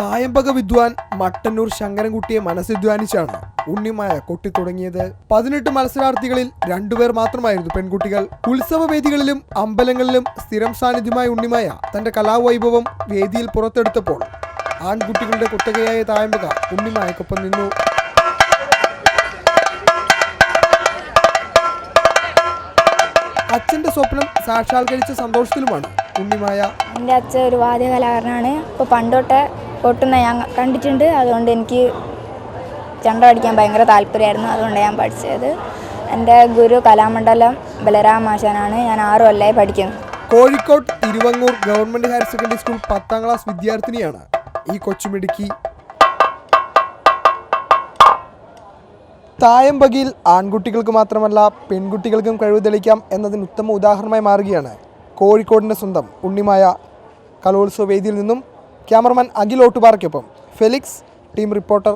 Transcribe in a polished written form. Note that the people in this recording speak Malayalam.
തായമ്പക വിദ്വാൻ മട്ടന്നൂർ ശങ്കരൻകുട്ടിയെ മനസ്സിധ്വാനിച്ചാണ് ഉണ്ണിമായ കൊട്ടിത്തുടങ്ങിയത്. 18 മത്സരാർത്ഥികളിൽ 2 പേർ മാത്രമായിരുന്നു പെൺകുട്ടികൾ. ഉത്സവവേദികളിലും അമ്പലങ്ങളിലും സ്ഥിരം സാന്നിധ്യമായ ഉണ്ണിമായ തന്റെ കലാവൈഭവം വേദിയിൽ പുറത്തെടുത്തപ്പോൾ ആൺകുട്ടികളുടെ കുത്തകയായ തായമ്പക ഉണ്ണിമായക്കൊപ്പം നിന്നു. അച്ഛന്റെ സ്വപ്നം സാക്ഷാത്കരിച്ച സന്തോഷത്തിലുമാണ് ഉണ്ണിമായ. എൻ്റെ അച്ഛൻ ഒരു വാദ്യകലാകാരനാണ്. ഇപ്പോൾ പണ്ടോട്ടെ കൊട്ടുന്ന ഞാൻ കണ്ടിട്ടുണ്ട്. അതുകൊണ്ട് എനിക്ക് ചെണ്ട പഠിക്കാൻ ഭയങ്കര താല്പര്യമായിരുന്നു. അതുകൊണ്ട് ഞാൻ പഠിച്ചത്. എൻ്റെ ഗുരു കലാമണ്ഡലം ബലരാം ആശാനാണ്. ഞാൻ 6 കൊല്ലമായി പഠിക്കുന്നു. Kozhikode Thiruvangoor government higher secondary school 10ാം class വിദ്യാർത്ഥിനിയാണ് ഈ കൊച്ചുമിടുക്കി. തായമ്പകയിൽ ആൺകുട്ടികൾക്ക് മാത്രമല്ല പെൺകുട്ടികൾക്കും കഴിവ് തെളിയിക്കാം എന്നതിന് ഉത്തമ ഉദാഹരണമായി മാറുകയാണ് കോഴിക്കോടിൻ്റെ സ്വന്തം ഉണ്ണിമായ. കലോത്സവ വേദിയിൽ നിന്നും ക്യാമറമാൻ അഖിൽ ഓട്ടുപാറയ്ക്കൊപ്പം ഫെലിക്സ്, ടീം റിപ്പോർട്ടർ.